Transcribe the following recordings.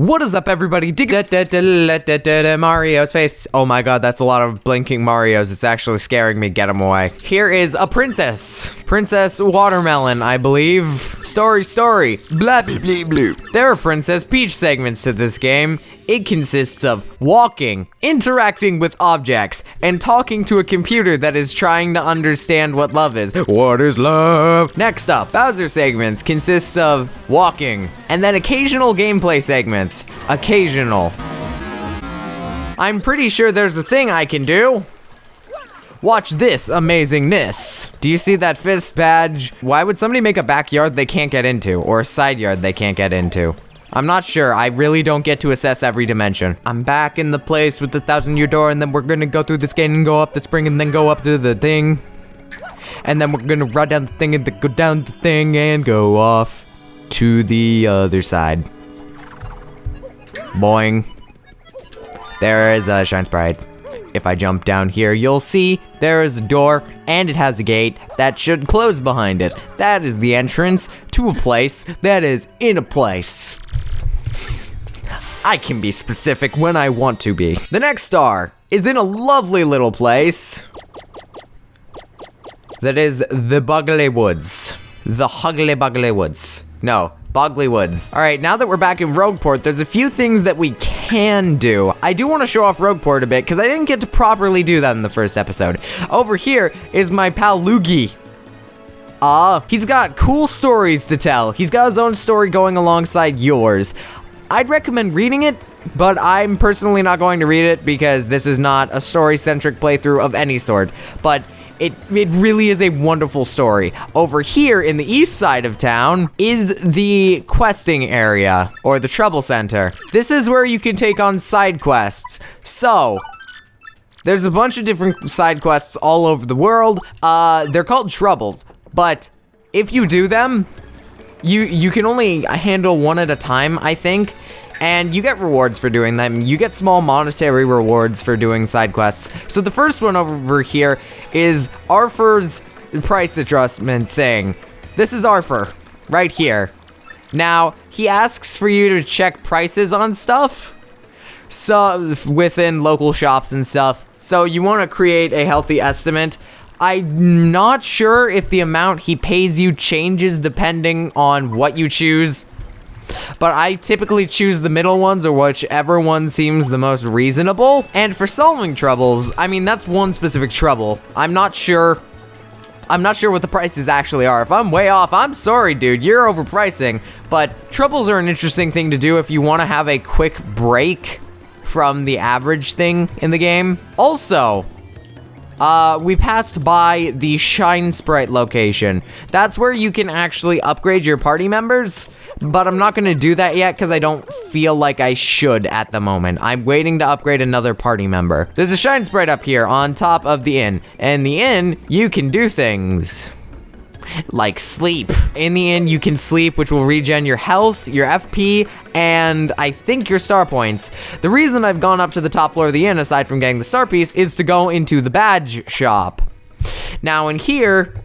What is up, everybody? Mario's face. Oh my god, that's a lot of blinking Marios. It's actually scaring me. Get him away. Here is a princess. Princess Watermelon, I believe. Story. Blah, blah, blah, blah. There are Princess Peach segments to this game. It consists of walking, interacting with objects, and talking to a computer that is trying to understand what love is. What is love? Next up, Bowser segments consist of walking, and then occasional gameplay segments. Occasional. I'm pretty sure there's a thing I can do. Watch this amazingness. Do you see that fist badge? Why would somebody make a backyard they can't get into, or a side yard they can't get into? I'm not sure. I really don't get to assess every dimension. I'm back in the place with the 1,000-year door, and then we're gonna go through this gate and go up the spring and then go up to the thing. And then we're gonna run down the thing and then go down the thing and go off to the other side. Boing. There is a shine sprite. If I jump down here, you'll see there is a door and it has a gate that should close behind it. That is the entrance to a place that is in a place. I can be specific when I want to be. The next star is in a lovely little place that is the Bugley Woods. The Huggly Bugley Woods. No, Bogley Woods. All right, now that we're back in Rogueport, there's a few things that we can do. I do want to show off Rogueport a bit because I didn't get to properly do that in the first episode. Over here is my pal Luigi. He's got cool stories to tell. He's got his own story going alongside yours. I'd recommend reading it, but I'm personally not going to read it because this is not a story-centric playthrough of any sort. But it really is a wonderful story. Over here in the east side of town is the questing area, or the trouble center. This is where you can take on side quests. So, there's a bunch of different side quests all over the world. They're called troubles, but if you do them, you can only handle one at a time, I think, and you get rewards for doing them. You get small monetary rewards for doing side quests. So the first one over here is Arthur's price adjustment thing. This is Arthur, right here. Now, he asks for you to check prices on stuff, so within local shops and stuff. So you want to create a healthy estimate. I'm not sure if the amount he pays you changes depending on what you choose, but I typically choose the middle ones or whichever one seems the most reasonable. And for solving troubles, I mean, that's one specific trouble. I'm not sure what the prices actually are. If I'm way off, I'm sorry, dude, you're overpricing. But troubles are an interesting thing to do if you want to have a quick break from the average thing in the game. Also, we passed by the Shine Sprite location. That's where you can actually upgrade your party members, but I'm not gonna do that yet because I don't feel like I should at the moment. I'm waiting to upgrade another party member. There's a Shine Sprite up here on top of the inn. And the inn, you can do things like sleep. In the inn, you can sleep, which will regen your health, your FP, and I think your star points. The reason I've gone up to the top floor of the inn, aside from getting the star piece, is to go into the badge shop. Now in here,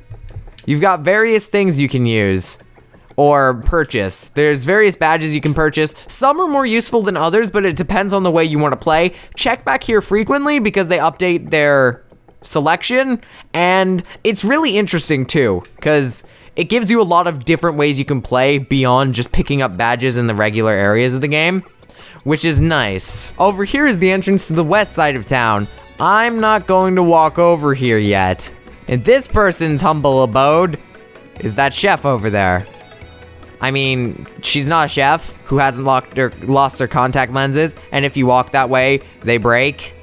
you've got various things you can use or purchase. There's various badges you can purchase. Some are more useful than others, but it depends on the way you want to play. Check back here frequently because they update their selection, and it's really interesting too because it gives you a lot of different ways you can play beyond just picking up badges in the regular areas of the game, which is nice. Over here is the entrance to the west side of town. I'm not going to walk over here yet. And this person's humble abode is that chef over there. I mean, she's not a chef who hasn't lost her contact lenses, and if you walk that way, they break.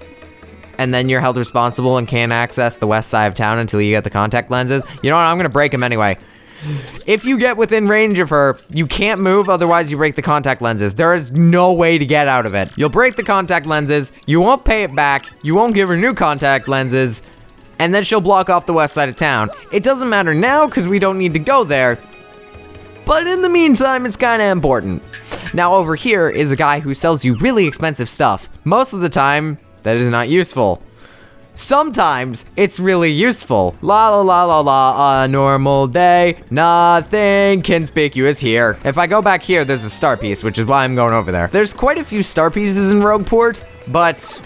And then you're held responsible and can't access the west side of town until you get the contact lenses. You know what? I'm gonna break them anyway. If you get within range of her, you can't move, otherwise you break the contact lenses. There is no way to get out of it. You'll break the contact lenses, you won't pay it back, you won't give her new contact lenses, and then she'll block off the west side of town. It doesn't matter now because we don't need to go there, but in the meantime, it's kind of important. Now over here is a guy who sells you really expensive stuff. Most of the time, that is not useful. sometimes it's really useful. La la la la la, a normal day, nothing conspicuous here. If I go back here, there's a star piece, which is why I'm going over there. There's quite a few star pieces in Rogueport, but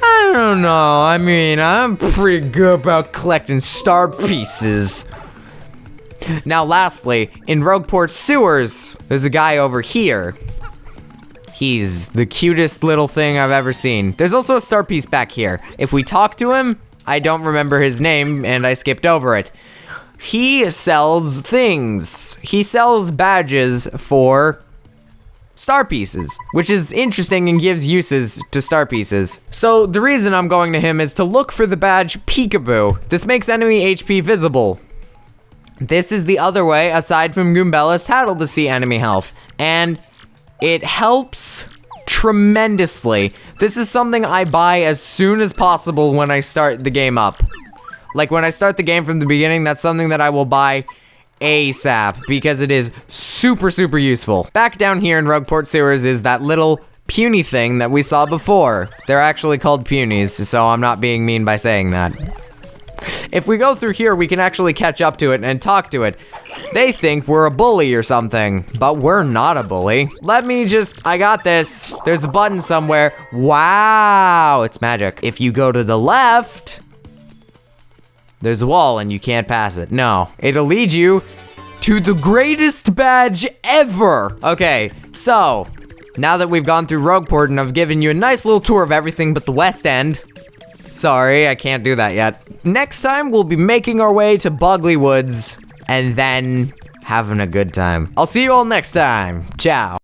I don't know. I mean, I'm pretty good about collecting star pieces. Now, lastly, in Rogueport sewers, there's a guy over here. He's the cutest little thing I've ever seen. There's also a star piece back here. If we talk to him, I don't remember his name, and I skipped over it. He sells things. He sells badges for star pieces, which is interesting and gives uses to star pieces. So the reason I'm going to him is to look for the badge Peekaboo. This makes enemy HP visible. This is the other way, aside from Goombella's Tattle, to see enemy health. And it helps tremendously. This is something I buy as soon as possible when I start the game up. Like, when I start the game from the beginning, that's something that I will buy ASAP, because it is super, super useful. Back down here in Rogueport Sewers is that little puny thing that we saw before. They're actually called punies, so I'm not being mean by saying that. If we go through here, we can actually catch up to it and talk to it. They think we're a bully or something, but we're not a bully. I got this. There's a button somewhere. Wow, it's magic. If you go to the left, there's a wall and you can't pass it. No, it'll lead you to the greatest badge ever. Okay, so now that we've gone through Rogueport and I've given you a nice little tour of everything but the West End, sorry, I can't do that yet. Next time, we'll be making our way to Bogley Woods and then having a good time. I'll see you all next time. Ciao.